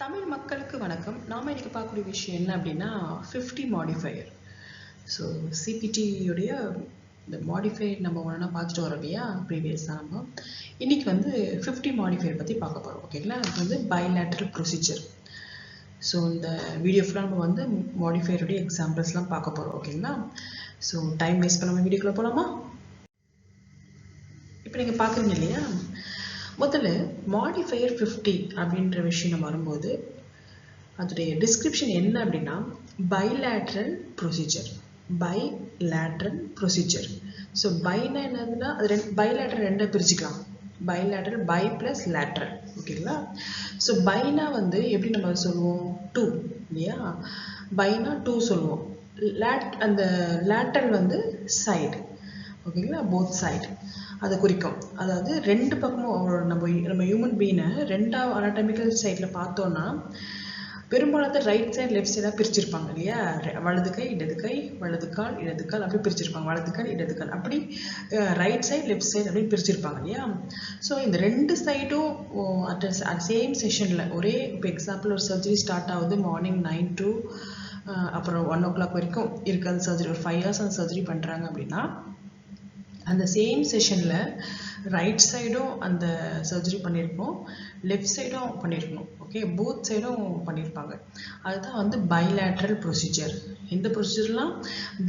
தமிழ் மக்களுக்கு வணக்கம். நாம இன்னைக்கு பார்க்கக்கூடிய விஷயம் என்ன அப்படின்னா 50 மாடிஃபையர். ஸோ சிபிடியுடைய இந்த மாடிஃபையர் நம்ம ஒன்றா பார்த்துட்டு வரோம் இல்லையா ப்ரீவியஸாக. நம்ம இன்னைக்கு வந்து 50 மாடிஃபையர் பற்றி பார்க்க போகிறோம். ஓகேங்களா, அது வந்து பைலேட்ரல் ப்ரொசீஜர். ஸோ இந்த வீடியோ ஃபுல்லாக நம்ம வந்து மாடிஃபையருடைய எக்ஸாம்பிள்ஸ்லாம் பார்க்க போகிறோம். ஓகேங்களா, ஸோ டைம் வேஸ்ட் பண்ணாமல் வீடியோக்குள்ளே போகலாமா? இப்போ நீங்கள் பார்க்குறீங்க இல்லையா, முதல்ல மாடிஃபையர் 50 அப்படின்ற விஷயம் நம்ம வரும்போது அதோடைய டிஸ்கிரிப்ஷன் என்ன அப்படின்னா bilateral procedure. Bilateral procedure. So பைனா என்னதுன்னா அது பைலேட்ரல் ரெண்டை பிரிச்சுக்கலாம். Bilateral bi plus lateral. ஓகேங்களா, ஸோ பைனா வந்து எப்படி நம்ம சொல்லுவோம், டூ இல்லையா, பைனா டூ சொல்லுவோம். அந்த லேட்ரல் வந்து சைடு. ஓகேங்களா, போத் சைடு அதை குறிக்கும். அதாவது ரெண்டு பக்கமும் நம்ம ஹியூமன் பீனை ரெண்டாவது அனாட்டமிக்கல் சைடில் பார்த்தோன்னா பெரும்பாலான ரைட் சைடு லெஃப்ட் சைடாக பிரிச்சிருப்பாங்க இல்லையா. வலது கை இடது கை, வலது கால் இடது கால் அப்படி பிரிச்சிருப்பாங்க. வலது கால் இடது கால் அப்படி ரைட் சைடு லெஃப்ட் சைடு அப்படின்னு பிரிச்சிருப்பாங்க இல்லையா. ஸோ இந்த ரெண்டு சைடும் அட் சேம் செஷனில் ஒரே, இப்போ எக்ஸாம்பிள் ஒரு சர்ஜரி ஸ்டார்ட் ஆகுது மார்னிங் 9 to அப்புறம் 1 o'clock வரைக்கும் இருக்க அந்த சர்ஜரி, ஒரு 5 hours அந்த சர்ஜரி பண்ணுறாங்க அப்படின்னா அந்த சேம் செஷனில் ரைட் சைடும் அந்த சர்ஜரி பண்ணியிருக்கணும், லெஃப்ட் சைடும் பண்ணியிருக்கணும். ஓகே, போத் சைடும் பண்ணியிருப்பாங்க. அதுதான் வந்து பைலேட்ரல் ப்ரொசீஜர். எந்த ப்ரொசீஜர்லாம்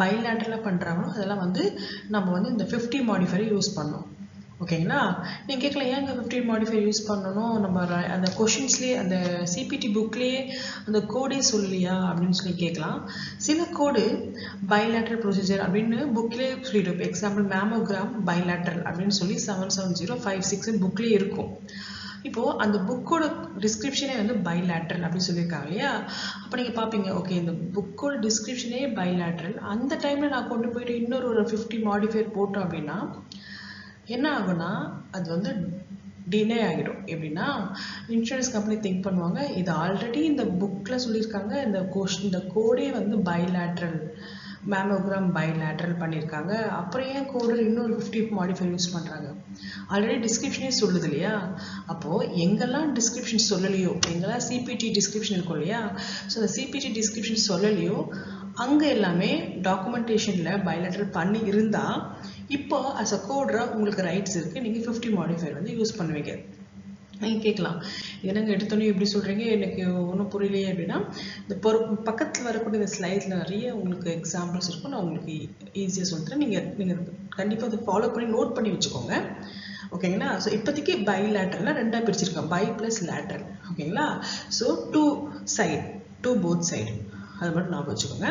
பைலேட்ரலாக பண்ணுறாங்களோ அதெல்லாம் வந்து நம்ம வந்து இந்த 50 மாடிஃபையரை யூஸ் பண்ணோம். ஓகேங்களா, நீங்கள் கேட்கலாம் ஏன் 50 மாடிஃபையர் யூஸ் பண்ணணும், நம்ம அந்த கொஷின்ஸ்லேயே அந்த சிபிடி புக்லேயே அந்த கோடே சொல்லலையா அப்படின்னு சொல்லி கேட்கலாம். சில கோடு பைலேட்ரல் ப்ரொசீஜர் அப்படின்னு புக்லேயே சொல்லிடும். இப்போ எக்ஸாம்பிள் மேமோகிராம் பைலேட்ரல் அப்படின்னு சொல்லி 77056 புக்லேயே இருக்கும். இப்போது அந்த புக்கோட டிஸ்கிரிப்ஷனே வந்து பைலேட்ரல் அப்படின்னு சொல்லியிருக்காங்க இல்லையா. அப்போ நீங்கள் பார்ப்பீங்க, ஓகே இந்த புக்கோட டிஸ்கிரிப்ஷனே பைலேட்ரல், அந்த டைமில் நான் கொண்டு போயிட்டு இன்னொரு ஒரு 50 மாடிஃபையர் போட்டோம் அப்படின்னா என்ன ஆகுனா அது வந்து டிலே ஆகிடும். எப்படின்னா இன்சூரன்ஸ் கம்பெனி திங்க் பண்ணுவாங்க, இது ஆல்ரெடி இந்த புக்கில் சொல்லியிருக்காங்க, இந்த கோடே வந்து பைலேட்ரல் மேமோகிராம் பைலேட்ரல் பண்ணியிருக்காங்க, அப்புறம் ஏன் கோடு இன்னொரு 50 மாடிஃபை யூஸ் பண்ணுறாங்க, ஆல்ரெடி டிஸ்கிரிப்ஷனே சொல்லுது இல்லையா. அப்போது எங்கெல்லாம் டிஸ்கிரிப்ஷன் சொல்லலையோ, எங்கெல்லாம் சிபிடி டிஸ்கிரிப்ஷன் இருக்கும் இல்லையா, ஸோ அந்த சிபிடி டிஸ்கிரிப்ஷன் சொல்லலையோ அங்கே எல்லாமே டாக்குமெண்டேஷனில் பைலேட்ரல் பண்ணி இருந்தால் இப்போ அஸ் அ கோடராக உங்களுக்கு ரைட்ஸ் இருக்குது, நீங்கள் 50 மாடிஃபையர் வந்து யூஸ் பண்ணுவீங்க. நீங்கள் கேட்கலாம், என்னங்க எடுத்தோன்னே எப்படி சொல்கிறீங்க, எனக்கு ஒன்றும் புரியலையே அப்படின்னா இந்த பக்கத்தில் வரக்கூடிய இந்த ஸ்லைடில் நிறைய உங்களுக்கு எக்ஸாம்பிள்ஸ் இருக்கும், நான் உங்களுக்கு ஈஸியாக சொல்லிட்டேன். நீங்கள் கண்டிப்பாக அதை ஃபாலோ பண்ணி நோட் பண்ணி வச்சுக்கோங்க. ஓகேங்களா, ஸோ இப்போதைக்கு பைலேட்ரலாக ரெண்டாக பிரிச்சிருக்கோம், பை ப்ளஸ் லேட்ரல். ஓகேங்களா, so two side, to both side, அது மட்டும் ஞாபகம் வச்சுக்கோங்க.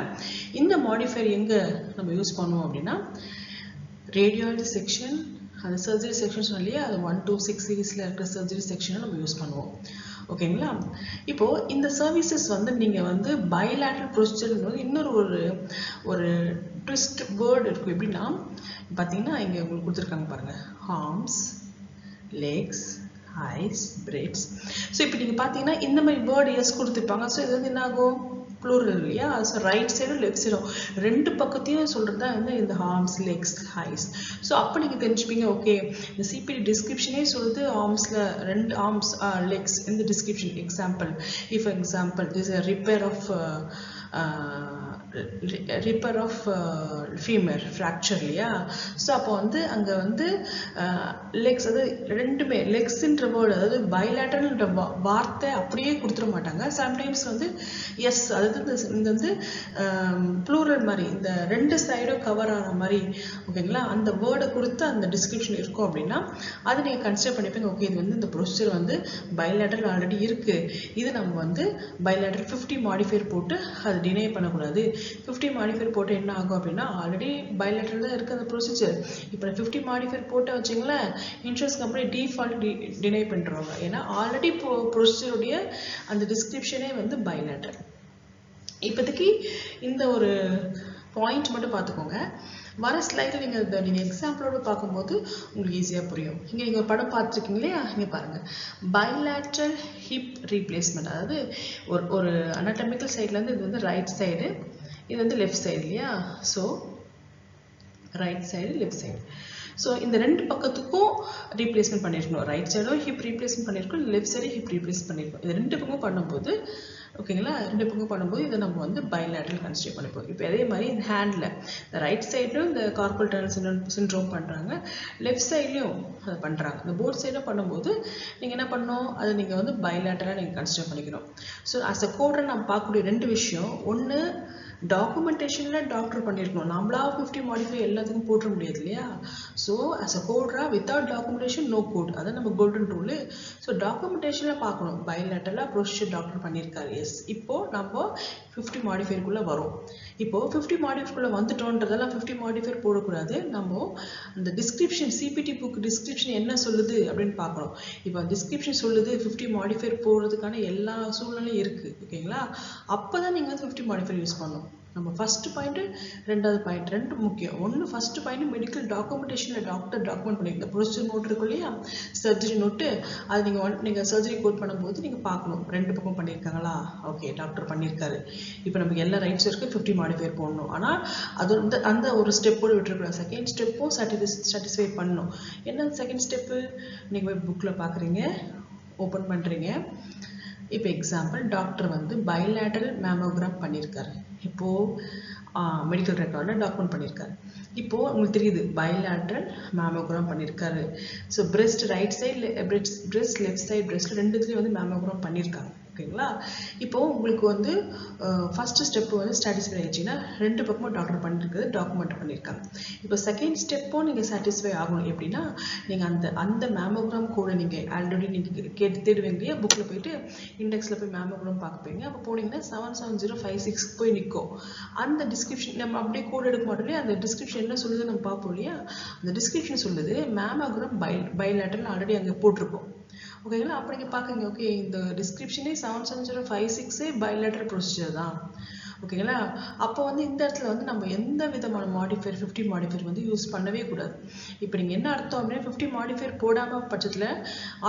இந்த மாடிஃபையர் எங்கே நம்ம யூஸ் பண்ணுவோம் அப்படின்னா ரேடியாலஜி செக்ஷன், அந்த சர்ஜரி செக்ஷன் சொன்னாலே அது 1 to 6 சீரீஸில் இருக்கிற சர்ஜரி செக்ஷனை நம்ம யூஸ் பண்ணுவோம். ஓகேங்களா, இப்போது இந்த சர்வீசஸ் வந்து நீங்கள் வந்து பைலேட்ரல் ப்ரொசீஜர் இன்னொரு ஒரு ட்விஸ்ட் வேர்டு இருக்கும். எப்படின்னா பார்த்தீங்கன்னா இங்கே உங்களுக்கு கொடுத்துருக்காங்க பாருங்கள், arms, legs, eyes, breasts. So இப்போ நீங்கள் பார்த்தீங்கன்னா இந்த மாதிரி வேர்டு எஸ் கொடுத்துருப்பாங்க. ஸோ இது வந்து என்ன ஆகும், ப்ளூரல் இல்லையா. ஸோ ரைட் சைடும் லெஃப்ட் சைடும் ரெண்டு பக்கத்தையும் சொல்கிறது தான் வந்து இந்த ஆர்ம்ஸ், லெக்ஸ், ஹைஸ். ஸோ அப்போ நீங்கள் தெரிஞ்சுப்பீங்க, ஓகே இந்த சிபிடி டிஸ்கிரிப்ஷனே சொல்லுது ஆர்ம்ஸில் ரெண்டு ஆர்ம்ஸ், லெக்ஸ் இந்த description. Example, if example is a repair of femur fracture இல்லையா. ஸோ அப்போ வந்து அங்கே வந்து லெக்ஸ், அது ரெண்டுமே லெக்ஸுன்ற வேர்டு, அதாவது பைலேட்ரல்ன்ற வார்த்தை அப்படியே கொடுத்துட மாட்டாங்க. சம்டைம்ஸ் வந்து எஸ், அதாவது இந்த வந்து ப்ளூரல் மாதிரி இந்த ரெண்டு சைடும் கவர் ஆகிற மாதிரி, ஓகேங்களா, அந்த வேர்டை கொடுத்து அந்த டிஸ்கிரிப்ஷன் இருக்கும் அப்படின்னா அதை நீங்கள் கன்சிடர் பண்ணிப்பீங்க. ஓகே இது வந்து இந்த ப்ரொசீஜர் வந்து பைலேட்ரல் ஆல்ரெடி இருக்குது, இது நம்ம வந்து பைலேட்ரல் 50 மாடிஃபையர் போட்டு அது டினை பண்ணக்கூடாது. 50 மாடிஃபையர் போட்டு என்ன ஆகும் அப்படின்னா ஆல்ரெடி பைலேட்ரல் தான் இருக்குது அந்த ப்ரொசீஜர், இப்போ 50 மாடிஃபையர் போட்டு வச்சிங்களேன் இன்சூரன்ஸ் கம்பெனி டிஃபால்ட் டினை பண்ணுறாங்க. ஏன்னா ஆல்ரெடி ப்ரொசீஜருடைய அந்த டிஸ்கிரிப்ஷனே வந்து பைலேட்ரல். இப்போதைக்கு இந்த ஒரு பாயிண்ட் மட்டும் பார்த்துக்கோங்க. வர ஸ்லைடில் நீங்கள் எக்ஸாம்பிளோடு பார்க்கும்போது உங்களுக்கு ஈஸியாக புரியும். இங்கே நீங்கள் ஒரு படம் பார்த்துருக்கீங்க இல்லையா, இங்கே பாருங்கள், பைலேட்ரல் ஹிப் ரீப்ளேஸ்மெண்ட். அதாவது ஒரு அனாட்டமிக்கல் சைட்லேருந்து இது வந்து ரைட் சைடு, இது வந்து லெஃப்ட் சைடு இல்லையா. So right side left side. So இந்த ரெண்டு பக்கத்துக்கும் ரீப்ளேஸ்மெண்ட் பண்ணியிருக்கணும். ரைட் சைடும் ஹிப் ரீப்ளேஸ்மெண்ட் பண்ணியிருக்கணும், லெஃப்ட் சைடும் ஹிப் ரீப்ளேஸ் பண்ணியிருக்கணும். இது ரெண்டு பக்கம் பண்ணும்போது ஓகேங்களா, ரெண்டு பக்கம் பண்ணும்போது இதை நம்ம வந்து பைலேட்ரல் கன்சிடர் பண்ணிப்போம். இப்போ அதே மாதிரி இந்த ஹேண்டில் இந்த ரைட் சைடும் இந்த கார்பல் டனல் சிண்ட்ரோம் பண்ணுறாங்க, லெஃப்ட் சைட்லையும் அதை பண்ணுறாங்க. இந்த போத் சைடும் பண்ணும்போது நீங்கள் என்ன பண்ணணும், அதை நீங்கள் வந்து பைலேட்ரலாக நீங்கள் கன்சிடர் பண்ணிக்கணும். ஸோ அஸ் அ கோடரை நம்ம பார்க்கக்கூடிய ரெண்டு விஷயம், ஒன்று டாக்குமெண்டேஷனில் டாக்டர் பண்ணியிருக்கணும். நம்மளா 50 மாடிஃபை எல்லாத்துக்கும் போட்டுற முடியாது இல்லையா. ஸோ அஸ் அ கோட்ரா வித்தவுட் டாக்குமெண்டேஷன் நோ கோட், அதான் நம்ம கோல்டன் ரூலு. ஸோ டாக்குமெண்டேஷனில் பார்க்கணும் பைலேட்டரலாக ப்ரொசீஜர் டாக்டர் பண்ணியிருக்காரு. எஸ், இப்போது நம்ம 50 மாடிஃபைக்குள்ளே வரும். இப்போது 50 மாடிஃபைக்குள்ளே வந்துட்டோன்றதெல்லாம் 50 மாடிஃபைர் போடக்கூடாது. நம்ம அந்த டிஸ்கிரிப்ஷன் சிபிடி புக் டிஸ்கிரிப்ஷன் என்ன சொல்லுது அப்படின்னு பார்க்கணும். இப்போ டிஸ்கிரிப்ஷன் சொல்லுது 50 மாடிஃபைர் போடுறதுக்கான எல்லா சூழ்நிலையும் இருக்குது ஓகேங்களா. அப்போ தான் நீங்கள் வந்து 50 மாடிஃபைர் யூஸ் பண்ணணும். நம்ம ஃபர்ஸ்ட் பாயிண்ட்டு ரெண்டாவது பாயிண்ட் ரெண்டு முக்கியம். ஒன்று ஃபர்ஸ்ட் பாயிண்ட் மெடிக்கல் டாக்குமெண்டேஷனில் டாக்டர் டாக்குமெண்ட் பண்ணியிருக்க ப்ரொசீஜர் நோட் இருக்கும் இல்லையா, சர்ஜரி நோட்டு, அது நீங்கள் சர்ஜரி கோட் பண்ணும்போது நீங்கள் பார்க்கணும் ரெண்டு பக்கம் பண்ணியிருக்காங்களா. ஓகே, டாக்டர் பண்ணியிருக்காரு. இப்போ நமக்கு எல்லா ரைட்ஸும் இருக்குது, 50 மாடிஃபைர் போடணும். ஆனால் அது அந்த ஒரு ஸ்டெப்போடு விட்டுருக்கூடாது. செகண்ட் ஸ்டெப்பும் சாட்டிஸ்ஃபை பண்ணணும். என்ன செகண்ட் ஸ்டெப்பு, நீங்கள் போய் புக்கில் பார்க்குறீங்க, ஓப்பன் பண்ணுறீங்க. இப்போ எக்ஸாம்பிள் டாக்டர் வந்து பைலேட்டரல் மேமோகிராம் பண்ணியிருக்காரு. இப்போது மெடிக்கல் ரெக்கார்டில் டாக்குமெண்ட் பண்ணியிருக்காரு. இப்போது உங்களுக்கு தெரியுது பைலேட்ரல் மேமோகிராம் பண்ணியிருக்காரு. So breast right side, breast left side, breast ரெண்டுத்துலேயும் வந்து மேமோகிராம் பண்ணியிருக்காங்க ஓகேங்களா. இப்போது உங்களுக்கு வந்து ஃபஸ்ட்டு ஸ்டெப்பு வந்து சாட்டிஸ்ஃபை ஆயிடுச்சுன்னா ரெண்டு பக்கமும் டாக்டர் பண்ணியிருக்கிறது டாக்குமெண்ட் பண்ணியிருக்காங்க. இப்போ செகண்ட் ஸ்டெப்பும் நீங்கள் சாட்டிஸ்ஃபை ஆகணும். எப்படின்னா நீங்கள் அந்த மேமோகிராம் கூட நீங்கள் ஆல்ரெடி நீங்கள் தேடுவீங்க இல்லையா, புக்கில் போயிட்டு இண்டெக்ஸில் போய் மேமோகிராம் பார்க்க போய்ங்க. அப்போ போனீங்கன்னா 77056 போய் நிற்கும். அந்த டிஸ்கிரிப்ஷன் நம்ம அப்படியே கோட் எடுக்க மாட்டோம் இல்லையா, அந்த டிஸ்கிரிப்ஷன் என்ன சொல்லுது நம்ம பார்ப்போம் இல்லையா. அந்த டிஸ்கிரிப்ஷன் சொல்லுது மேமோகிராம் பைலேட்டரல் ஆல்ரெடி அங்கே போட்டிருக்கோம் ஓகேங்களா. அப்போ நீங்கள் பார்க்குறீங்க, ஓகே இந்த டிஸ்கிரிப்ஷனே 77056 பைலேட்டரல் ப்ரொசீஜர் தான் ஓகேங்களா. அப்போ வந்து இந்த இடத்துல வந்து நம்ம எந்த விதமான மாடிஃபையர் 50 மாடிஃபையர் வந்து யூஸ் பண்ணவே கூடாது. இப்போ நீங்கள் என்ன அர்த்தம் அப்படின்னா 50 மாடிஃபையர் போடாமல் பட்சத்தில்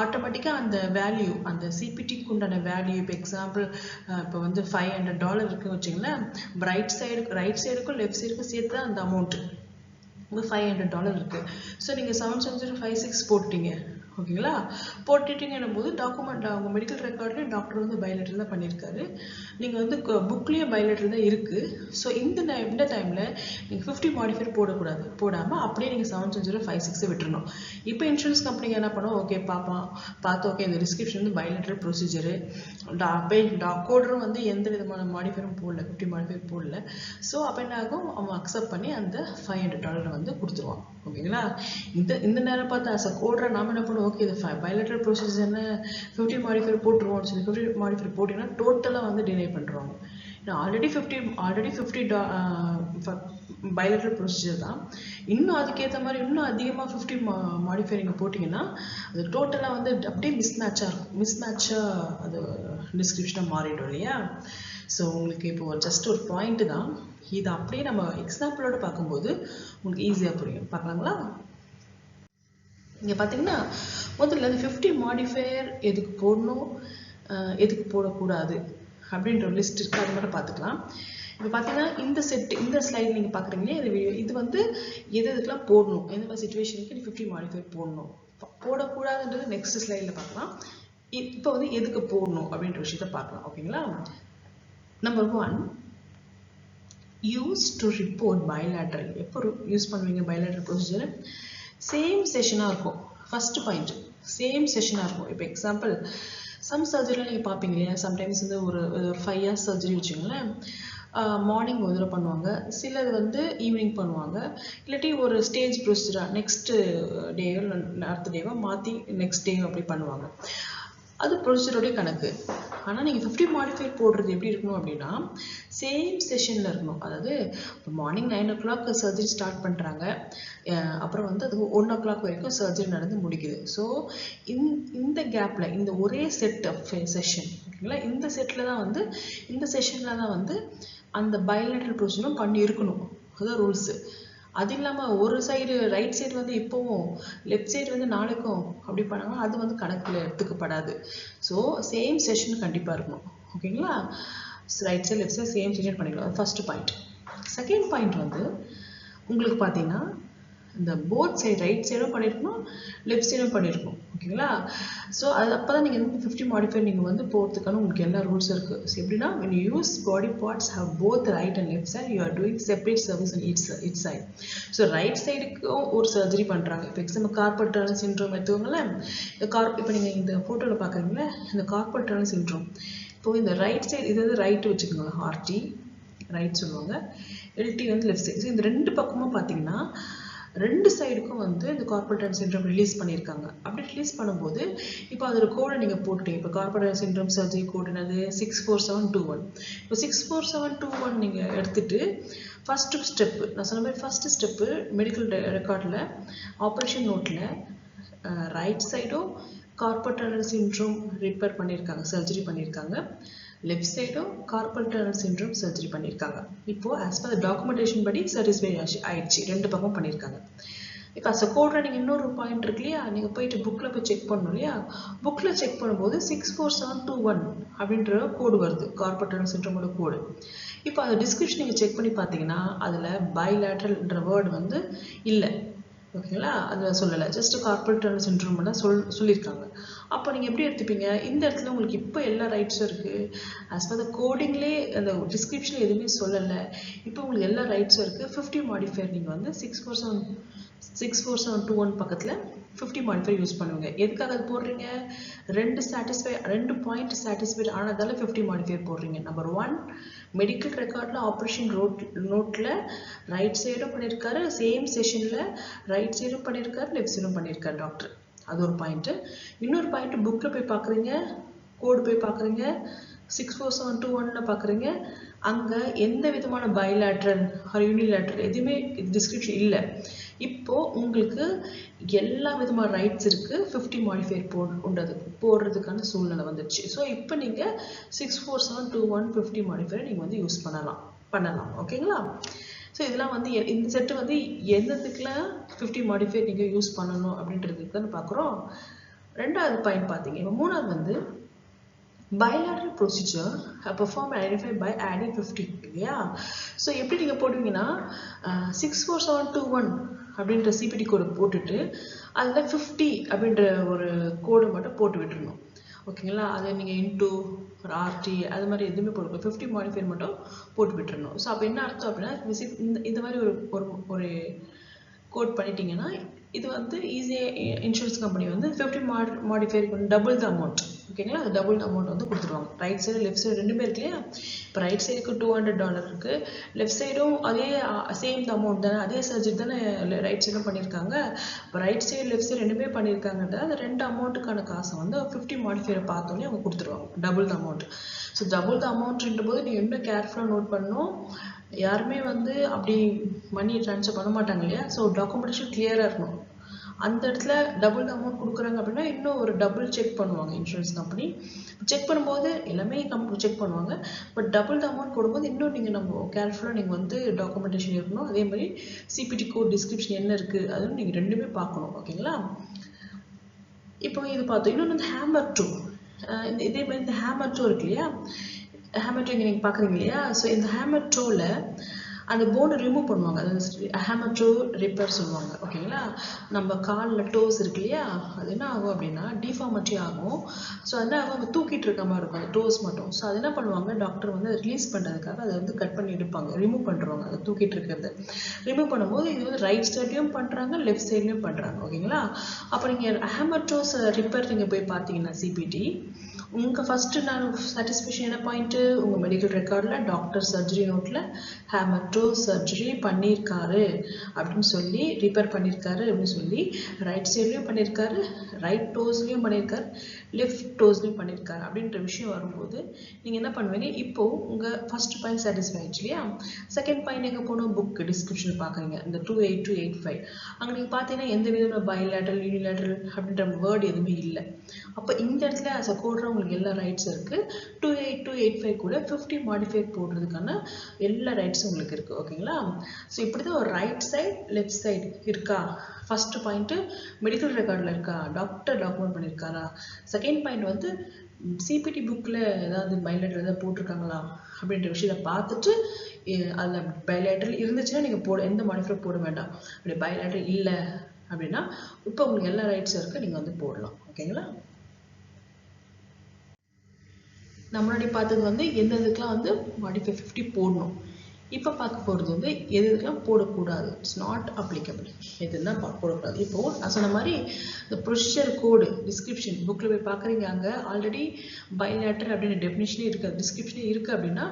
ஆட்டோமேட்டிக்காக அந்த வேல்யூ, அந்த சிபிடிக்கு உண்டான வேல்யூ, இப்போ எக்ஸாம்பிள் இப்போ வந்து $500 இருக்குன்னு வச்சுங்களேன், ரைட் சைடுக்கும் லெஃப்ட் சைடுக்கும் சேர்த்து தான் அந்த அமௌண்ட்டு உங்களுக்கு $500 இருக்குது. ஸோ நீங்கள் 77056 போட்டீங்க ஓகேங்களா. போட்டுட்டீங்கன்னும் போது டாக்குமெண்ட் அவங்க மெடிக்கல் ரெக்கார்ட்லேயும் டாக்டர் வந்து பைலேட்டர் தான் பண்ணியிருக்காரு. நீங்கள் வந்து புக்லேயும் பைலேட்டர் தான் இருக்குது. ஸோ இந்த டைமில் நீங்கள் 50 மாடிஃபையர் போடாமல் அப்படியே நீங்கள் 77056 விட்டுருணும். இப்போ இன்சூரன்ஸ் கம்பெனிங்க என்ன பண்ணுவோம், ஓகே பார்த்து ஓகே இந்த டிஸ்கிரிப்ஷன் வந்து பைலேட்டர் ப்ரொசீஜரு, கோடரும் வந்து எந்த விதமான மாடிஃபையரும் போடல, 50 மாடிஃபையர் போடல. ஸோ அப்போ என்ன ஆகும், அவன் அக்செப்ட் பண்ணி அந்த $500 வந்து கொடுத்துருவான் ஓகேங்களா. இந்த நேரம் பார்த்து அஸ் அ கோடரை நாம என்ன பண்ணுவோம், ஓகே இது பைலேட்டரல் ப்ரொசீஜர் என்ன 50 மாடிஃபையர் போட்டுருவோம்னு சொல்லி 50 மாடிஃபையர் போட்டிங்கன்னா டோட்டலாக வந்து டினை பண்ணுறாங்க. ஆல்ரெடி 50 பைலேட்டரல் ப்ரொசீஜர் தான். இன்னும் அதுக்கேற்ற மாதிரி இன்னும் அதிகமாக 50 மாடிஃபையர் நீங்கள் போட்டிங்கன்னா அது டோட்டலாக வந்து அப்படியே மிஸ்மேட்சாக அது டிஸ்கிரிப்ஷனாக மாறிடும் இல்லையா. ஸோ உங்களுக்கு இப்போ ஜஸ்ட் ஒரு பாயிண்ட்டு தான் இது, அப்படியே நம்ம எக்ஸாம்பிளோட பார்க்கும்போது உங்களுக்கு ஈஸியாக புரியும். பார்க்கலாங்களா. இங்கே பார்த்தீங்கன்னா முதல்ல அந்த 50 மாடிஃபையர் எதுக்கு போடணும், எதுக்கு போடக்கூடாது அப்படின்ற ஒரு லிஸ்ட் இருக்குது, அது மட்டும் பார்த்துக்கலாம். இப்போ பார்த்தீங்கன்னா இந்த ஸ்லைட் நீங்கள் பார்க்குறீங்களே, இது வந்து எதுக்கெல்லாம் போடணும், எந்த மாதிரி சுச்சுவேஷனுக்கு 50 மாடிஃபையர் போடக்கூடாதுன்றது நெக்ஸ்ட் ஸ்லைடில் பார்க்கலாம். இப்போ வந்து எதுக்கு போடணும் அப்படின்ற விஷயத்த பார்க்கலாம் ஓகேங்களா. Number 1, use to report bilateral. எப்போ யூஸ் பண்ணுவீங்க பைலேட்டரல் ப்ரொசீஜர், சேம் செஷனாக இருக்கும். ஃபர்ஸ்ட் பாயிண்ட் சேம் செஷனாக இருக்கும். இப்போ எக்ஸாம்பிள் சம் சர்ஜரியில் நீங்கள் பார்ப்பீங்க இல்லையா, சம்டைம்ஸ் வந்து ஒரு 5 years சர்ஜரி வச்சுங்களேன், மார்னிங் ஒரு தடவை பண்ணுவாங்க, சிலது வந்து ஈவினிங் பண்ணுவாங்க, இல்லாட்டி ஒரு ஸ்டேஜ் ப்ரொசீஜராக நெக்ஸ்ட் டேயோ அடுத்த டேவோ மாற்றி நெக்ஸ்ட் டே அப்படி பண்ணுவாங்க. அது ப்ரொசீஜரோடைய கணக்கு. ஆனால் நீங்கள் 50 மாடிஃபையர் போடுறது எப்படி இருக்கணும் அப்படின்னா சேம் செஷனில் இருக்கணும். அதாவது மார்னிங் 9 o'clock சர்ஜரி ஸ்டார்ட் பண்ணுறாங்க, அப்புறம் வந்து அது 1 o'clock வரைக்கும் சர்ஜரி நடந்து முடிக்குது. ஸோ இந்த கேப்பில் இந்த ஒரே செட் ஆஃப் செஷன் ஓகேங்களா, இந்த செஷனில் தான் வந்து அந்த பைலேட்டரல் ப்ரொசீஜரும் பண்ணி இருக்கணும். அதுதான் ரூல்ஸு. அது இல்லாமல் ஒரு சைடு ரைட் சைடு வந்து இப்போவும் லெஃப்ட் சைடு வந்து நாளைக்கும் அப்படி பண்ணாங்கன்னா அது வந்து கணக்கில் எடுத்துக்கப்படாது. ஸோ சேம் செஷன் கண்டிப்பாக இருக்கணும் ஓகேங்களா. Right side left side same session பண்ணிக்கலாம். அது ஃபர்ஸ்ட் பாயிண்ட். செகண்ட் பாயிண்ட் வந்து உங்களுக்கு பார்த்தீங்கன்னா இந்த போத் சைடு ரைட் சைடும் பண்ணியிருக்கணும், லெஃப்ட் சைடும் பண்ணியிருக்கணும். ஓகேங்களா? ஸோ அது அப்போ தான் நீங்கள் வந்து 50 மாடிஃபையர் நீங்கள் வந்து போகிறதுக்கான உங்களுக்கு எல்லா ரூல்ஸ் இருக்குது. ஸோ எப்படின்னா when you use body parts have both right and left side, you are doing separate service on each side. So right சைடுக்கும் ஒரு சர்ஜரி பண்ணுறாங்க. இப்போ எக்ஸாம்பிள் கார்பல் டனல் சிண்ட்ரோம் எடுத்துக்கோங்களேன். இப்போ நீங்கள் இந்த ஃபோட்டோவில் பார்க்குறீங்களா, இந்த கார்பல் டனல் சிண்ட்ரோம். இப்போ இந்த ரைட் சைடு இது வந்து ரைட்டு வச்சுக்கோங்க, ஆர்டி ரைட் சொல்லுவாங்க, எல்டி வந்து லெஃப்ட் சைடு. ஸோ இந்த ரெண்டு பக்கமும் பார்த்தீங்கன்னா ரெண்டு சைடுக்கும் வந்து இந்த கார்பல் டனல் சிண்ட்ரோம் ரிலீஸ் பண்ணியிருக்காங்க. அப்படி ரிலீஸ் பண்ணும்போது இப்போ அதோட கோடை நீங்கள் போட்டுட்டீங்க. இப்போ கார்பல் டனல் சிண்ட்ரோம் சர்ஜரி கோடு என்னது 64721. இப்போ 64721 நீங்கள் எடுத்துட்டு ஃபர்ஸ்ட் ஸ்டெப்பு நான் சொன்ன மாதிரி ஃபர்ஸ்ட் ஸ்டெப்பு மெடிக்கல் ரெக்கார்டில் ஆப்ரேஷன் நோட்டில் ரைட் சைடும் கார்பல் டனல் சிண்ட்ரோம் ரிப்பேர் பண்ணியிருக்காங்க, சர்ஜரி பண்ணியிருக்காங்க. லெஃப்ட் சைடும் கார்பல் டனல் சிண்ட்ரோம் சர்ஜரி பண்ணியிருக்காங்க. இப்போது ஆஸ் பர் டாக்குமெண்டேஷன் படி சாட்டிஸ்ஃபை ஆயிடுச்சு, ரெண்டு பக்கம் பண்ணியிருக்காங்க. இப்போ அஸ் கோட்ல நீங்கள் இன்னொரு பாயிண்ட் இருக்கு இல்லையா, நீங்கள் போயிட்டு புக்கில் போய் செக் பண்ணணும் இல்லையா, புக்கில் செக் பண்ணும்போது 64721 அப்படின்ற கோடு வருது, கார்பல் டனல் சிண்ட்ரோமோட கோடு. இப்போ அதை டிஸ்கிரிப்ஷன் நீங்கள் செக் பண்ணி பார்த்தீங்கன்னா அதில் பைலேட்ரல்ன்ற வேர்டு வந்து இல்லை. ஓகேங்களா? அதில் சொல்லலை, ஜஸ்ட் கார்பல் டனல் சிண்ட்ரோம் தான் சொல்லியிருக்காங்க. அப்போ நீங்கள் எப்படி எடுத்துப்பீங்க? இந்த இடத்துல உங்களுக்கு இப்போ எல்லா ரைட்ஸும் இருக்குது. ஆஸ் பர் த கோடிங்லேயே அந்த டிஸ்கிரிப்ஷனில் எதுவுமே சொல்லலை. இப்போ உங்களுக்கு எல்லா ரைட்ஸும் இருக்குது. 50 மாடிஃபையர் நீங்கள் வந்து 64721 பக்கத்தில் 50 மாடிஃபையர் யூஸ் பண்ணுவீங்க. எதுக்காக அது போடுறீங்க? ரெண்டு பாயிண்ட் சாட்டிஸ்ஃபைட் ஆனதால 50 மாடிஃபையர் போடுறீங்க. நம்பர் 1, மெடிக்கல் ரெக்கார்டில் ஆப்ரேஷன் நோட்டில் ரைட் சைடும் பண்ணியிருக்காரு, சேம் செஷனில் ரைட் சைடும் பண்ணியிருக்காரு, லெஃப்ட் சைடும் பண்ணியிருக்காரு டாக்டர். அது ஒரு பாயிண்ட்டு. இன்னொரு பாயிண்ட் புக்கில் போய் பார்க்குறீங்க, கோடு போய் பார்க்குறீங்க, 64721 பார்க்குறீங்க, அங்கே எந்த விதமான பைலேட்ரல் ஆர் யூனிலேட்ரல் எதுவுமே டிஸ்கிரிப்ஷன் இல்லை. இப்போது உங்களுக்கு எல்லா விதமான ரைட்ஸ் இருக்குது. 50 மாடிஃபையர் போடுறதுக்கான சூழ்நிலை வந்துடுச்சு. ஸோ இப்போ நீங்கள் 64721 50 மாடிஃபையர் நீங்கள் வந்து யூஸ் பண்ணலாம். ஓகேங்களா? ஸோ இதெல்லாம் வந்து இந்த செட்டு வந்து எந்ததுக்குலாம் 50 மாடிஃபையர் நீங்கள் யூஸ் பண்ணணும் அப்படின்றதுக்கு தான் பார்க்குறோம். ரெண்டாவது பாயிண்ட் பார்த்தீங்க. இப்போ மூணாவது வந்து bilateral procedure perform identified by adding 50 இல்லையா? ஸோ எப்படி நீங்கள் போடுவீங்கன்னா 64721 அப்படின்ற சிபிடி கோடு போட்டுட்டு அதில் 50 அப்படின்ற ஒரு கோடு மட்டும் போட்டு விட்டுருணும். ஓகேங்களா? அதை நீங்கள் இன்டூ ஒரு ஆர்டி அது மாதிரி எதுவுமே போட்டு 50 மாடிஃபையர் மட்டும் போட்டு விட்டுறணும். ஸோ அப்போ என்ன அர்த்தம் அப்படின்னா இந்த மாதிரி ஒரு கோட் பண்ணிட்டீங்கன்னா இது வந்து ஈஸியாக இன்சூரன்ஸ் கம்பெனி வந்து 50 மாடிஃபையர் டபுள் த அமௌண்ட். ஓகேங்களா? அது டபுள் த அமௌண்ட் வந்து கொடுத்துருவாங்க. ரைட் சைடு லெஃப்ட் சைடு ரெண்டுமே இருக்கு இல்லையா? இப்போ ரைட் சைடுக்கு $200 இருக்குது, லெஃப்ட் சைடும் அதே சேம் த அமௌண்ட் தானே, அதே சர்ஜரி தானே ரைட் சைடும் பண்ணியிருக்காங்க. இப்போ ரைட் சைடு லெஃப்ட் சைடு ரெண்டுமே பண்ணியிருக்காங்கன்ற அந்த ரெண்டு அமௌண்ட்டுக்கான காசை வந்து 50 மாடிஃபையரை பார்த்தோன்னே அவங்க கொடுத்துருவாங்க, double the amount. So double the அமௌண்ட்ன்ற போது நீங்கள் இன்னும் கேர்ஃபுல்லாக நோட் பண்ணணும். யாருமே வந்து அப்படி மணி ட்ரான்ஸ்ஃபர் பண்ண மாட்டாங்க இல்லையா? ஸோ டாக்குமெண்டேஷன் கிளியராக இருக்கணும். அந்த இடத்துல டபுள் அமௌண்ட் கொடுக்குறாங்க அப்படின்னா இன்னும் ஒரு டபுள் செக் பண்ணுவாங்க இன்சூரன்ஸ் கம்பெனி. செக் பண்ணும்போது எல்லாமே செக் பண்ணுவாங்க. பட் டபுள் அமௌண்ட் போடும்போது இன்னும் நீங்கள் நம்ம கேர்ஃபுல்லாக நீங்கள் வந்து டாக்குமெண்டேஷன் இருக்கணும். அதே மாதிரி சிபிடி கோட் டிஸ்கிரிப்ஷன் என்ன இருக்குது அதுவும் நீங்கள் ரெண்டுமே பார்க்கணும். ஓகேங்களா? இப்போ இது பார்த்தோம். இன்னொன்று வந்து ஹேமர் டூ. இதே மாதிரி இந்த ஹேமர் டூ இருக்கு இல்லையா? ஹேமர் டூ இங்கே நீங்கள் பார்க்குறீங்க இல்லையா? ஸோ இந்த ஹேமர் டூவில் அந்த போனை ரிமூவ் பண்ணுவாங்க, அது ஹேமர் டூ ரிப்பேர் சொல்லுவாங்க. ஓகேங்களா? நம்ம காலில் டோஸ் இருக்கு இல்லையா, அது என்ன ஆகும் அப்படின்னா டிஃபார்மிட்டி ஆகும். ஸோ அது அவங்க தூக்கிட்டு இருக்க மாதிரி இருக்கும் அந்த டோஸ் மட்டும். ஸோ அது என்ன பண்ணுவாங்க, டாக்டர் வந்து ரிலீஸ் பண்ணுறதுக்காக அதை வந்து கட் பண்ணி எடுப்பாங்க, ரிமூவ் பண்ணுறாங்க. அதை தூக்கிட்டு இருக்கிறது ரிமூவ் பண்ணும்போது இது வந்து ரைட் சைட்லேயும் பண்ணுறாங்க, லெஃப்ட் சைட்லேயும் பண்ணுறாங்க. ஓகேங்களா? அப்போ நீங்கள் ஹேமர் டோஸ் ரிப்பேர் நீங்கள் போய் பார்த்தீங்கன்னா சிபிடி உங்கள் ஃபஸ்ட்டு நான் சாட்டிஸ்ஃபேக்ஷன் என்ன பாயிண்ட்டு, உங்கள் மெடிக்கல் ரெக்கார்டில் டாக்டர் சர்ஜரி நோட்டில் ஹேமர் டூ சர்ஜரி பண்ணியிருக்காரு அப்படின்னு சொல்லி ரிப்பேர் பண்ணியிருக்காரு அப்படின்னு சொல்லி ரைட் சைட்லேயும் பண்ணியிருக்காரு, ரைட் டோஸ்லேயும் பண்ணியிருக்காரு, லெஃப்ட் டோஸ்லேயும் பண்ணியிருக்காரு அப்படின்ற விஷயம் வரும்போது நீங்கள் என்ன பண்ணுவீங்க, இப்போது உங்கள் ஃபஸ்ட் பாயிண்ட் சாட்டிஸ்ஃபை ஆயிடுச்சு இல்லையா? செகண்ட் பாயிண்ட் எங்கே போகணும், புக் டிஸ்கிரிப்ஷன் பார்க்குறீங்க, இந்த 28285 அங்கே நீங்கள் பார்த்தீங்கன்னா எந்த விதமான பைலேட்ரல் யூனிலேட்ரல் அப்படின்ற வேர்டு எதுவுமே இல்லை. அப்போ இந்த இடத்துல ஆஸ் அ கோட்ரா உங்களுக்கு எல்லா ரைட்ஸ் இருக்குது. 28285 கூட 50 மாடிஃபையர் போடுறதுக்கான எல்லா ரைட்ஸும் உங்களுக்கு இருக்குது. ஓகேங்களா? ஸோ இப்படி தான் ஒரு ரைட் சைட் லெஃப்ட் சைடு இருக்கா. ஃபஸ்ட்டு பாயிண்ட்டு மெடிக்கல் ரெக்கார்டில் இருக்கா, டாக்டர் டாக்குமெண்ட் பண்ணியிருக்காரா. செகண்ட் பாயிண்ட் வந்து சிபிடி புக்கில் ஏதாவது பைலேட்டர் ஏதாவது போட்டிருக்காங்களா அப்படின்ற விஷயத்தை பார்த்துட்டு அதில் பைலேட்டரல் இருந்துச்சுன்னா நீங்கள் எந்த மாடிஃபையர் போட வேண்டாம். அப்படி பைலேட்டரல் இல்லை அப்படின்னா இப்போ உங்களுக்கு எல்லா ரைட்ஸும் இருக்குது, நீங்கள் வந்து போடலாம். ஓகேங்களா? நம்ம முன்னாடி பார்த்தது வந்து எந்த இதுக்கெலாம் வந்து மாடிஃபை 50 போடணும். இப்போ பார்க்க போகிறது வந்து எதுக்கெல்லாம் போடக்கூடாது, இட்ஸ் நாட் அப்ளிகபிள், எதுனா போடக்கூடாது. இப்போது நான் சொன்ன மாதிரி இந்த ப்ரொசீஜர் கோடு டிஸ்கிரிப்ஷன் புக்கில் போய் பார்க்குறீங்க, அங்கே ஆல்ரெடி பைலேட்டரல் அப்படின்னு டெஃபினிஷனே இருக்குது, டிஸ்கிரிப்ஷனே இருக்குது அப்படின்னா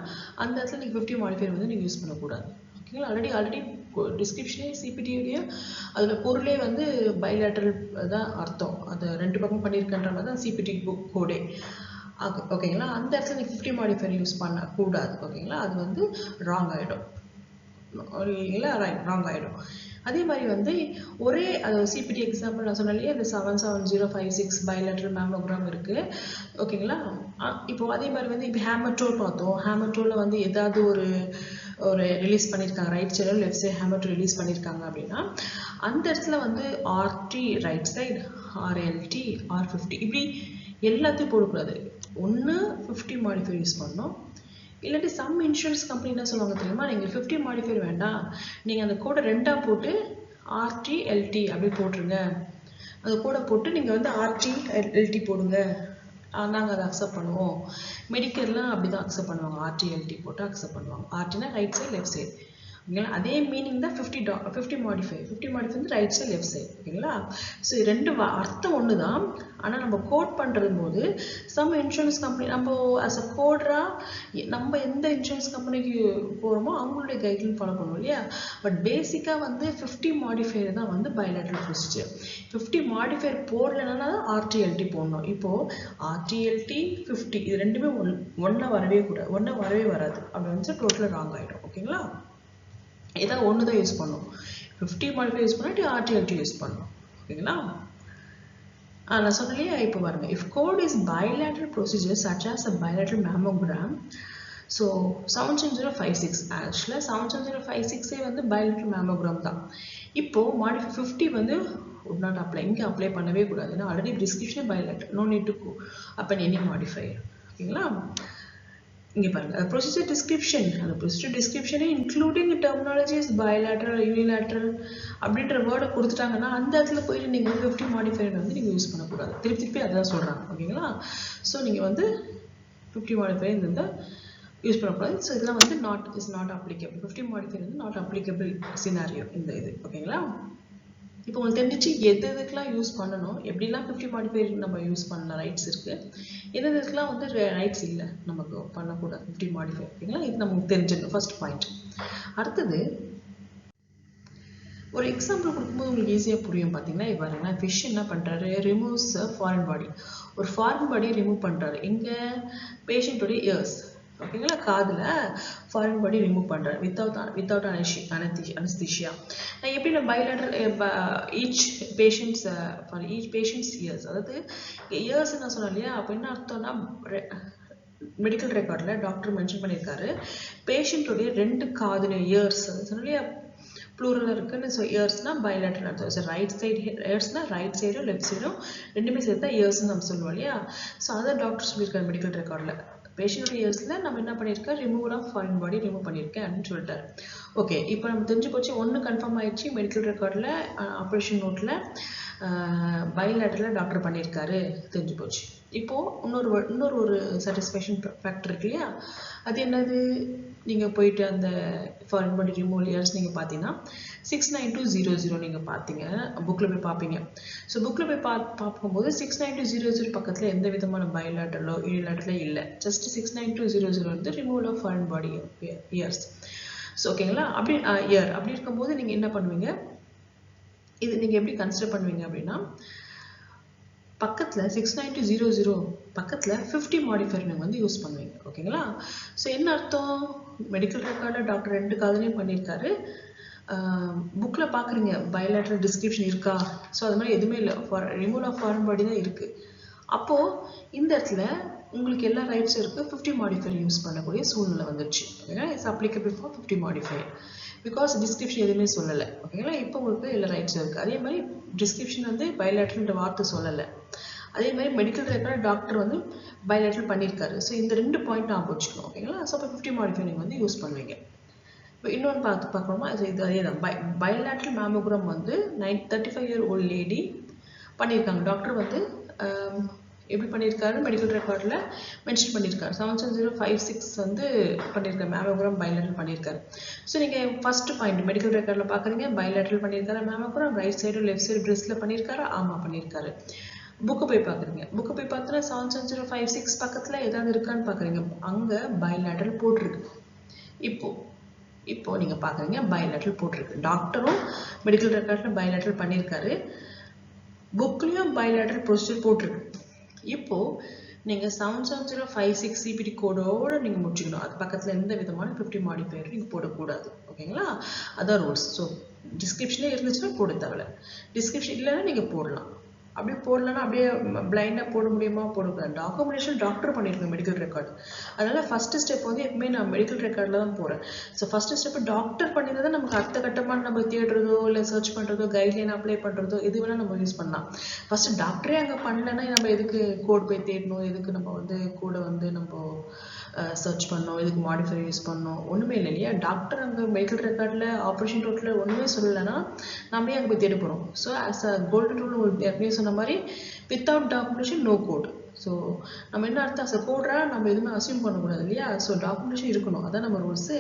அந்த இடத்துல நீங்கள் 50 மாடிஃபையர் வந்து நீங்கள் யூஸ் பண்ணக்கூடாது. ஓகேங்களா? ஆல்ரெடி டிஸ்கிரிப்ஷனே சிபிடியோடைய அதில் பொருளே வந்து பைலேட்டரல் தான் அர்த்தம், அதை 2 பக்கம் பண்ணியிருக்கன்ற மாதிரி தான் சிபிடி புக் கோடே. ஓகேங்களா? அந்த இடத்துல நீங்கள் 50 மாடிஃபையர் யூஸ் பண்ணக்கூடாது. ஓகேங்களா? அது வந்து ராங் ஆகிடும். இல்லைங்களா? ராங் ஆகிடும். அதே மாதிரி வந்து ஒரே அது சிபிடி எக்ஸாம்பிள் நான் சொன்னாலே இந்த 77056 பைலேட்டரல் மேமோகிராம் இருக்குது. ஓகேங்களா? இப்போ அதே மாதிரி வந்து இப்போ ஹேமட்டோல் பார்த்தோம். ஹேமட்டோலில் வந்து ஏதாவது ஒரு ரிலீஸ் பண்ணியிருக்காங்க, ரைட் சைடு லெஃப்ட் சைடு ஹேமட்டோல் ரிலீஸ் பண்ணியிருக்காங்க அப்படின்னா அந்த இடத்துல வந்து ஆர்டி ரைட் சைடு, ஆர்எல்டி, ஆர்50 இப்படி எல்லாத்தையும் போடக்கூடாது. ஒன்று 50 மாடிஃபையர் யூஸ் பண்ணணும், இல்லாட்டி சம் இன்சூரன்ஸ் கம்பெனி என்ன சொல்லுவாங்க தெரியுமா, நீங்கள் 50 மாடிஃபையர் வேண்டாம், நீங்கள் அந்த கோடை 2ஆக போட்டு ஆர்டி எல்டி அப்படி போட்டுருங்க. அந்த கோடை போட்டு நீங்கள் வந்து ஆர்டி எல்டி போடுங்க, நாங்கள் அதை அக்செப்ட் பண்ணுவோம். மெடிக்கல்லாம் அப்படி தான் அக்செப்ட் பண்ணுவாங்க, ஆர்டி எல்டி போட்டு அக்செப்ட் பண்ணுவாங்க. ஆர்டினா ரைட் சைடு லெஃப்ட் சைடு. ஓகேங்களா? அதே மீனிங் தான் 50 மாடிஃபை வந்து ரைட் சைடு லெஃப்ட் சைடு. ஓகேங்களா? ஸோ ரெண்டு அர்த்தம் ஒன்று தான், ஆனால் நம்ம கோட் பண்ணுறது போது சம் இன்சூரன்ஸ் கம்பெனி நம்ம அஸ் அ கோடராக நம்ம எந்த இன்சூரன்ஸ் கம்பெனிக்கு போகிறோமோ அவங்களுடைய கைட்லைன் ஃபாலோ பண்ணுவோம் இல்லையா? பட் பேசிக்காக வந்து 50 மாடிஃபையர் தான் வந்து பைலேட்டரல் ப்ரொசீஜர். 50 மாடிஃபையர் போடலைன்னா தான் ஆர்டிஎல்டி போடணும். இப்போது ஆர்டிஎல்டி 50 இது ரெண்டுமே ஒன்றா வரவே கூடாது, ஒன்றா வரவே வராது. அப்படி வந்து டோட்டலாக ராங் ஆகிடும். ஓகேங்களா? ஏதாவது ஒன்று தான் யூஸ் பண்ணணும். 50 மாடிஃபை யூஸ் பண்ணிட்டு ஆர்டிஎல்டி யூஸ் பண்ணணும். ஓகேங்களா? நான் சொன்னலையா, இப்போ பாருங்க, if code is bilateral procedure such as a bilateral mammogram, so 77056 ஆக்சுவலாக 77056 வந்து bilateral mammogram தான். இப்போது மாடிஃபை 50 வந்து would not apply, இங்கே அப்ளை பண்ணவே கூடாது, ஏன்னா already டிஸ்கிரிப்ஷனே bilateral, no need to apply any modifier. ஓகேங்களா? இங்கே பாருங்க, ப்ரொசீஜர் டிஸ்கிரிப்ஷன், அந்த ப்ரொசீஜர் டிஸ்கிரிப்ஷனே இன்க்ளூடிங் டெர்மினாலஜிஸ் பைலேட்ரல், யூனிலேட்ரல் அப்படின்ற வேர்டை கொடுத்துட்டாங்கன்னா அந்த இடத்துல போயிட்டு நீங்கள் 50 மாடிஃபையர் வந்து நீங்கள் யூஸ் பண்ணக்கூடாது. திருப்பி அதான் சொல்கிறாங்க. ஓகேங்களா? ஸோ நீங்கள் வந்து 50 மாடிஃபையர் இருந்தால் யூஸ் பண்ணக்கூடாது. ஸோ இதெல்லாம் வந்து இஸ் நாட் அப்ளிகபிள். 50 மாடிஃபையர் வந்து நாட் அப்ளிகபிள் சினாரியோ இந்த இது. ஓகேங்களா? இப்போ உங்களுக்கு தெரிஞ்சிச்சு எதுக்கெல்லாம் யூஸ் பண்ணணும், எப்படிலாம் 50 மாடிஃபையர் நம்ம யூஸ் பண்ணலாம், ரைட்ஸ் இருக்குது, எதுக்கெல்லாம் வந்து ரைட்ஸ் இல்லை நமக்கு பண்ணக்கூடாது 50 மாடிஃபையர். ஓகேங்களா? இது நமக்கு தெரிஞ்சிடணும், ஃபர்ஸ்ட் பாயிண்ட். அடுத்தது ஒரு எக்ஸாம்பிள் கொடுக்கும்போது உங்களுக்கு ஈஸியாக புரியும். பார்த்தீங்கன்னா இப்போ பாருங்கன்னா, ஃபிஷ் என்ன பண்ணுறாரு, ரிமூவ்ஸ் ஃபாரின் பாடி, ஒரு ஃபாரின் பாடியை ரிமூவ் பண்ணுறாரு. எங்கே? பேஷண்ட்டோடைய இயர்ஸ். ஓகேங்களா? காதில் ஃபாரின் பாடி ரிமூவ் பண்ணுறாரு வித்தவுட் அனஸ்தீஷியா. நான் எப்படி நான் பைலேட்டரல் ஈச் பேஷண்ட்ஸ் இயர்ஸ், அதாவது இயர்ஸ் நான் சொன்னேன் இல்லையா, அப்போ என்ன அர்த்தம்னா மெடிக்கல் ரெக்கார்டில் டாக்டர் மென்ஷன் பண்ணியிருக்காரு பேஷண்ட்டோடைய 2 காதுல இயர்ஸ், அது சொன்ன இல்லையா ப்ளூரல் இருக்குன்னு. ஸோ இயர்ஸ்னா பைலேட்டரல் அர்த்தம். ஸோ ரைட் சைடு இயர்ஸ்னா ரைட் சைடும் லெஃப்ட் சைடும் ரெண்டுமே சேர்த்தா இயர்ஸ்ன்னு நம்ம சொல்லுவோம் இல்லையா? ஸோ அதை டாக்டர் சொல்லியிருக்காரு மெடிக்கல் ரெக்கார்டில். பேஷண்டோட இயர்ஸில் நம்ம என்ன பண்ணியிருக்கோம், removal of foreign body remove பண்ணியிருக்கேன் அப்படின்னு சொல்லிட்டாரு. ஓகே, இப்போ நம்ம தெரிஞ்சு போச்சு, ஒன்று கன்ஃபார்ம் ஆயிடுச்சு, மெடிக்கல் ரெக்கார்டில் ஆப்ரேஷன் நோட்டில் பைலேட்டரல் டாக்டர் பண்ணியிருக்காரு, தெரிஞ்சு போச்சு. இப்போது இன்னொரு ஒரு சாட்டிஸ்ஃபேக்ஷன் ஃபேக்டர் இருக்கு இல்லையா, அது என்னது, நீங்கள் போயிட்டு அந்த ஃபாரின் பாடி ரிமூவல் இயர்ஸ் நீங்கள் பார்த்தீங்கன்னா 69200 நீங்கள் பார்த்தீங்க, புக்கில் போய் பார்ப்பீங்க. ஸோ புக்கில் போய் பார்க்கும்போது 69200 பக்கத்தில் எந்த விதமான பைலேட்டரலோ யூனிலேட்டரலோ இல்லை, ஜஸ்ட் 69200 வந்து removal of foreign body ears. So ஓகேங்களா? அப்படி இயர் அப்படி இருக்கும்போது நீங்கள் என்ன பண்ணுவீங்க, இது நீங்கள் எப்படி கன்சிடர் பண்ணுவீங்க அப்படின்னா, பக்கத்தில் 69200 பக்கத்தில் 50 மாடிஃபையர் நீங்கள் வந்து யூஸ் பண்ணுவீங்க. ஓகேங்களா? ஸோ என்ன அர்த்தம், மெடிக்கல் ரெக்கார்டில் டாக்டர் 2 காதுலையும் பண்ணியிருக்காரு, புக்கில் பார்க்குறீங்க பைலேட்டரல் டிஸ்கிரிப்ஷன் இருக்கா, ஸோ அது மாதிரி எதுவுமே இல்லை, ரிமூவல் ஆஃப் ஃபாரின் பாடி தான் இருக்குது. அப்போது இந்த இடத்துல உங்களுக்கு எல்லா ரைட்ஸும் இருக்குது, 50 மாடிஃபையர் யூஸ் பண்ணக்கூடிய சூழ்நிலை வந்துடுச்சு. ஓகேங்களா? It's applicable for 50 modifier because description எதுவுமே சொல்லலை. ஓகேங்களா? இப்போ உங்களுக்கு எல்லா ரைட்ஸும் இருக்குது. அதே மாதிரி டிஸ்கிரிப்ஷன் வந்து பைலேட்டரல்ன்ற வார்த்தை சொல்லலை, அதே மாதிரி மெடிக்கல் ரெக்கார்ட் டாக்டர் வந்து பைலேட்ரல் பண்ணியிருக்காரு. ஸோ இந்த 2 பாயிண்ட் நான் வச்சுக்கணும். ஓகேங்களா? ஸோ அப்போ 50 மாடிஃபை நீங்கள் வந்து யூஸ் பண்ணுவீங்க. இப்போ இன்னொன்று பார்க்கணுமா, இது அதே தான். பைலேட்ரல் மேமோகிராம் வந்து 35-year-old லேடி பண்ணியிருக்காங்க. டாக்டர் வந்து எப்படி பண்ணியிருக்காரு, மெடிக்கல் ரெக்கார்டில் மென்ஷன் பண்ணியிருக்காரு. 77056 வந்து பண்ணியிருக்காரு, மேமோகிராம் பைலேட்ரல் பண்ணியிருக்காரு. ஸோ நீங்கள் ஃபர்ஸ்ட் பாயிண்ட் மெடிக்கல் ரெக்கார்டில் பார்க்குறீங்க, பைலேட்ரல் பண்ணியிருக்காரு mammogram, right side left side ட்ரெஸ்ஸில் பண்ணியிருக்காரு, ஆமாம் பண்ணியிருக்காரு. புக்கு போய் பார்க்குறீங்க, புக்கு போய் பார்த்தா 77056 பக்கத்தில் ஏதாவது இருக்கான்னு பார்க்குறீங்க, அங்கே பைலேட்ரல் போட்டிருக்கு. இப்போ நீங்க பாக்குறீங்க பைலேட்ரல் போட்டிருக்கு. டாக்டரும் மெடிக்கல் ரெக்கார்ட்ல பைலேட்ரல் பண்ணியிருக்காரு, புக்லயும் பைலேட்ரல் ப்ரொசீஜர் போட்டிருக்கு. இப்போ நீங்க 77056 சிபிடி கோடோட நீங்க முடிச்சுக்கணும். அது பக்கத்துல எந்த விதமான 50 மாடிஃபையர் நீங்க போடக்கூடாது. ஓகேங்களா? அதான் ரூல்ஸ். ஸோ டிஸ்கிரிப்ஷனே இருந்துச்சுன்னா போட தேவையில்ல, டிஸ்கிரிப்ஷன் இல்லைன்னா நீங்க போடலாம். அப்படியே போடலன்னா அப்படியே பிளைண்டாக போட முடியுமா, போடக்கூடாது. டாக்குமெண்டேஷன் டாக்டர் பண்ணியிருக்கேன் மெடிக்கல் ரெக்கார்டு. அதனால ஃபர்ஸ்ட் ஸ்டெப் வந்து எப்பவுமே நான் மெடிக்கல் ரெக்கார்டில் தான் போகிறேன். ஸோ ஃபர்ஸ்ட் ஸ்டெப் டாக்டர் பண்ணியிருந்தா நமக்கு அடுத்த கட்டமாக நம்ம தேடுறதோ இல்லை சர்ச் பண்ணுறதோ கைட்லைன் அப்ளை பண்ணுறதோ எது வேணால் நம்ம யூஸ் பண்ணலாம். ஃபர்ஸ்ட் டாக்டரே அங்கே பண்ணலன்னா நம்ம எதுக்கு கோட் போய் தேடணும், எதுக்கு நம்ம வந்து கூட வந்து நம்ம சர்ச் பண்ணோம், இதுக்கு மாடிஃபை யூஸ் பண்ணோம், ஒன்றுமே இல்லை இல்லையா? டாக்டர் அங்கே மெடிக்கல் ரெக்கார்டில் ஆப்ரேஷன் ரோட்டில் ஒன்றுமே சொல்லலைன்னா நம்மளே அங்கே போய் தேட போகிறோம். So as a golden rule ஏற்கனவே சொன்ன மாதிரி without documentation no code. So நம்ம என்ன அர்த்தம், அஸ் அ கோடரா நம்ம எதுவுமே அசியூம் பண்ணக்கூடாது இல்லையா? ஸோ டாக்குமெண்டேஷன் இருக்கணும், அதான் நம்ம ரூல்ஸு.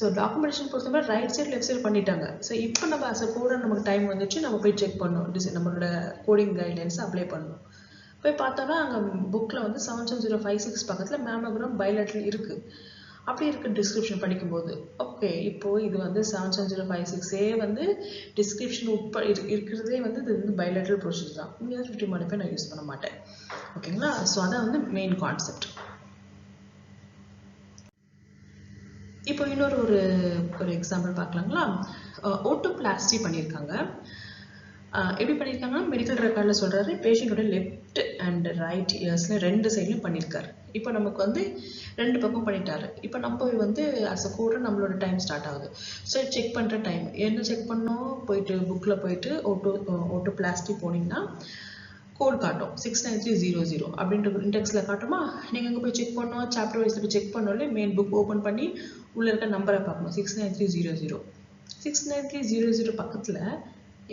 ஸோ டாக்குமெண்டேஷன் பொறுத்த மாதிரி ரைட் சைடு லெஃப்ட் சைடு பண்ணிட்டாங்க. ஸோ இப்போ நம்ம அஸ் அ கோடர் நமக்கு டைம் வந்துச்சு, நம்ம போய் செக் பண்ணோம், நம்மளோட கோடிங் கைட்லைன்ஸ் அப்ளை பண்ணணும். போய் பார்த்தோம்னா அங்கே புக்கில் வந்து 77056 பக்கத்தில் மேமோகிராம் பைலேட்ரல் இருக்குது. அப்படி இருக்குது டிஸ்கிரிப்ஷன் படிக்கும்போது. ஓகே, இப்போது இது வந்து 77056 வந்து டிஸ்கிரிப்ஷன் இருக்கிறதே வந்து இது வந்து பைலேட்ரல் ப்ரொசீஜர் தான். இங்கே 50 மாடிஃபை நான் யூஸ் பண்ண மாட்டேன். ஓகேங்களா? ஸோ அதான் வந்து மெயின் கான்செப்ட். இப்போ இன்னொரு ஒரு எக்ஸாம்பிள் பார்க்கலாங்களா? ஓட்டோபிளாஸ்டி பண்ணியிருக்காங்க. எப்படி பண்ணியிருக்காங்கன்னா மெடிக்கல் ரெக்கார்டில் சொல்கிறாரு, பேஷண்ட்டோட லெஃப்ட் அண்ட் ரைட் இயர்ஸில் 2 சைட்லையும் பண்ணியிருக்காரு. இப்போ நமக்கு வந்து 2 பக்கம் பண்ணிட்டாரு. இப்போ நம்ம வந்து அஸ் அ கோடர் நம்மளோட டைம் ஸ்டார்ட் ஆகுது. ஸோ செக் பண்ணுற டைம் என்ன செக் பண்ணோம், போயிட்டு புக்கில் போயிட்டு ஓட்டோபிளாஸ்டி போனீங்கன்னா கோட் காட்டும் 69300 அப்படின்ற இண்டெக்ஸில் காட்டுமா. நீங்கள் அங்கே போய் செக் பண்ணோம், சாப்டர் வைஸில் போய் செக் பண்ணோம்லே மெயின் புக் ஓப்பன் பண்ணி உள்ளே இருக்க நம்பரை பார்க்கணும், 69300. 69300 பக்கத்தில்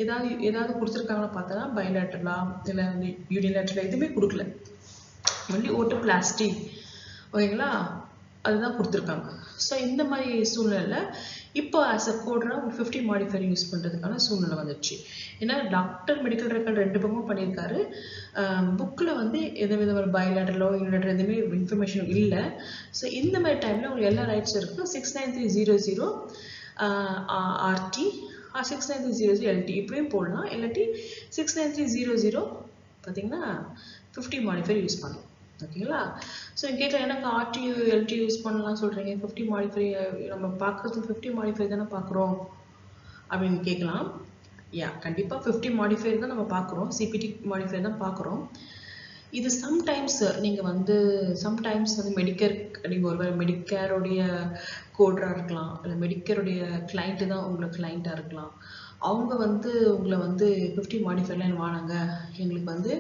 ஏதாவது கொடுத்துருக்காங்களா பார்த்தா பைலேட்ரலா இல்லை யூனிலேட்ரலா எதுவுமே கொடுக்கல, ஒன்லி ஓட்டோபிளாஸ்டி. ஓகேங்களா? அதுதான் கொடுத்துருக்காங்க. ஸோ இந்த மாதிரி சூழ்நிலை இப்போ ஆஸ் அ கோடராக ஒரு 50 மாடிஃபையர் யூஸ் பண்ணுறதுக்கான சூழ்நிலை வந்துடுச்சு. ஏன்னா டாக்டர் மெடிக்கல் ரெக்கார்டு 2 பக்கமும் பண்ணியிருக்காரு, புக்கில் வந்து எந்த விதமான பைலேட்ரலோ யூனிலேட்ரல் எதுவுமே இன்ஃபர்மேஷன் இல்லை. ஸோ இந்த மாதிரி டைமில் உங்களுக்கு எல்லா ரைட்ஸும் இருக்குது. 69300 RT 69300 LT இப்படியும் போடலாம், இல்லாட்டி 69300 பார்த்தீங்கன்னா 50 மாடிஃபையர் யூஸ் பண்ணலாம். ஓகேங்களா? ஸோ கேட்கல எனக்கு RT LT யூஸ் பண்ணலாம் சொல்கிறீங்க, 50 மாடிஃபை நம்ம பார்க்குறது 50 மாடிஃபை தானே பார்க்குறோம் அப்படின்னு கேட்கலாம். கண்டிப்பாக 50 மாடிஃபையர் தான் நம்ம பார்க்குறோம், சிபிடி மாடிஃபையர் தான் பார்க்குறோம். இது சம்டைம்ஸ் நீங்கள் வந்து நீங்கள் ஒரு மெடிக்கேருடைய கோடராக இருக்கலாம், இல்லை மெடிக்கருடைய கிளைண்ட்டு தான் உங்களுக்கு கிளைண்ட்டாக இருக்கலாம். அவங்க வந்து உங்களை வந்து 50 மாடிஃபைலாம் வாங்க, எங்களுக்கு வந்து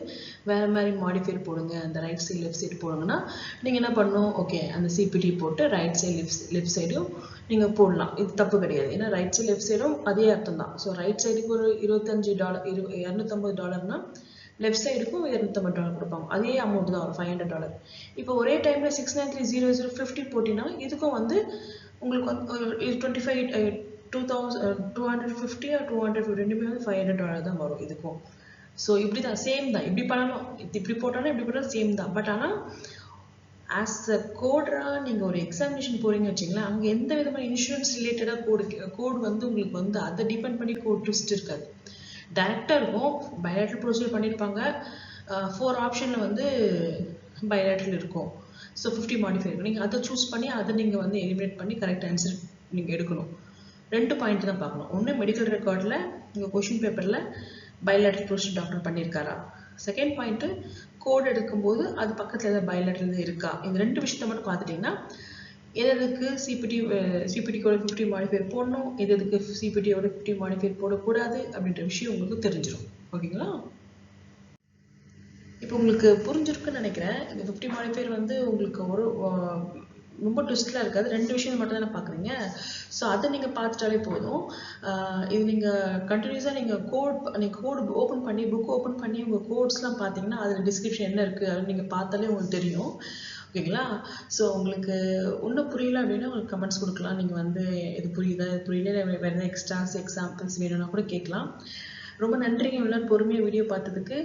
வேறு மாதிரி மாடிஃபைர் போடுங்க, அந்த ரைட் சைடு லெஃப்ட் சைடு போடுங்கன்னா நீங்கள் என்ன பண்ணணும், ஓகே அந்த சிபிடி போட்டு ரைட் சைடு லெஃப்ட் சைடும் நீங்கள் போடலாம், இது தப்பு கிடையாது. ஏன்னா ரைட் சைடு லெஃப்ட் சைடும் அதே அர்த்தம் தான். ஸோ ரைட் சைடுக்கு ஒரு $25 $250 லெஃப்ட் சைடுக்கும் $250 கொடுப்பாங்க, அதே அமௌண்ட் தான் வரும், $500. இப்போ ஒரே டைமில் 69300 50 போட்டிங்கன்னா இதுக்கும் வந்து உங்களுக்கு வந்து 250 or 250 ரெண்டுமே வந்து $500 தான் வரும் இதுக்கும். ஸோ இப்படி தான், சேம் தான், இப்படி பண்ணணும், இப்படி போட்டாலும் இப்படி போட்டாலும் சேம் தான். பட் ஆனால் ஆஸ் அ கோடராக நீங்கள் ஒரு எக்ஸாமினேஷன் போகிறீங்கன்னு வச்சிங்களேன், அங்கே எந்த விதமான இன்சூரன்ஸ் ரிலேட்டடாக கோடு வந்து உங்களுக்கு வந்து அதை டிபெண்ட் பண்ணி கோட் ட்விஸ்ட் இருக்காது, டைரெக்டாக இருக்கும். பைலேட்ரல் ப்ரொசீஜர் பண்ணியிருப்பாங்க, 4 ஆப்ஷனில் வந்து பைலேட்ரல் இருக்கும். ஸோ 50 மாடிஃபை இருக்கும், நீங்கள் அதை சூஸ் பண்ணி அதை நீங்கள் வந்து எலிமினேட் பண்ணி கரெக்ட் ஆன்சர் நீங்கள் எடுக்கணும். 2 பாயிண்ட் தான் பார்க்கணும். ஒன்று மெடிக்கல் ரெக்கார்டில் உங்கள் கொஷின் பேப்பரில் பைலேட்ரல் ப்ரொசீஜர் டாக்டர் பண்ணியிருக்காரா. செகண்ட் பாயிண்ட்டு கோட் எடுக்கும்போது அது பக்கத்தில் ஏதாவது பைலேட்ரல் இருக்கா. இந்த 2 விஷயத்த மட்டும் பார்த்துட்டிங்கன்னா எதுக்கு சிபிடியோட 50 மாடிஃபையர் போடணும், எதுக்கு சிபிடியோட 50 மாடிஃபையர் போடக்கூடாது அப்படின்ற விஷயம் உங்களுக்கு தெரிஞ்சிடும். ஓகேங்களா? இப்போ உங்களுக்கு புரிஞ்சிருக்குன்னு நினைக்கிறேன். இந்த 50 மாடிஃபையர் வந்து உங்களுக்கு ஒரு ரொம்ப ட்விஸ்ட்லாம் இருக்காது. 2 விஷயம் மட்டும் தானே பார்க்குறீங்க. ஸோ அதை நீங்கள் பார்த்துட்டாலே போதும். இது நீங்கள் கண்டினியூஸாக நீங்கள் கோட் ஓப்பன் பண்ணி புக் ஓப்பன் பண்ணி உங்கள் கோட்ஸ்லாம் பார்த்தீங்கன்னா அதில் டிஸ்கிரிப்ஷன் என்ன இருக்குது அப்படின்னு நீங்கள் பார்த்தாலே உங்களுக்கு தெரியும். ஓகேங்களா? ஸோ உங்களுக்கு ஒன்றும் புரியல அப்படின்னா உங்களுக்கு கமெண்ட்ஸ் கொடுக்கலாம். நீங்கள் வந்து இது புரியுதா, இது புரியல, வேறு எதாவது எக்ஸ்ட்ராஸ் எக்ஸாம்பிள்ஸ் வேணும்னா கூட கேட்கலாம். ரொம்ப நன்றிங்க இவ்வளோ பொறுமையாக வீடியோ பார்த்ததுக்கு.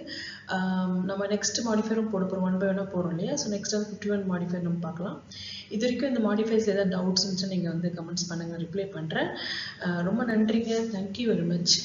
நம்ம நெக்ஸ்ட் மாடிஃபையரும் போட போகிறோம், 1 by 1 போகிறோம் இல்லையா? ஸோ நெக்ஸ்ட் வந்து 51 மாடிஃபையர் நம்ம பார்க்கலாம். இது வரைக்கும் இந்த மாடிஃபையர்ஸ் ஏதாவது டவுட்ஸ் இருந்துச்சுன்னா நீங்கள் வந்து கமெண்ட்ஸ் பண்ணுங்கள், ரிப்ளை பண்ணுறேன். ரொம்ப நன்றிங்க. Thank you very much.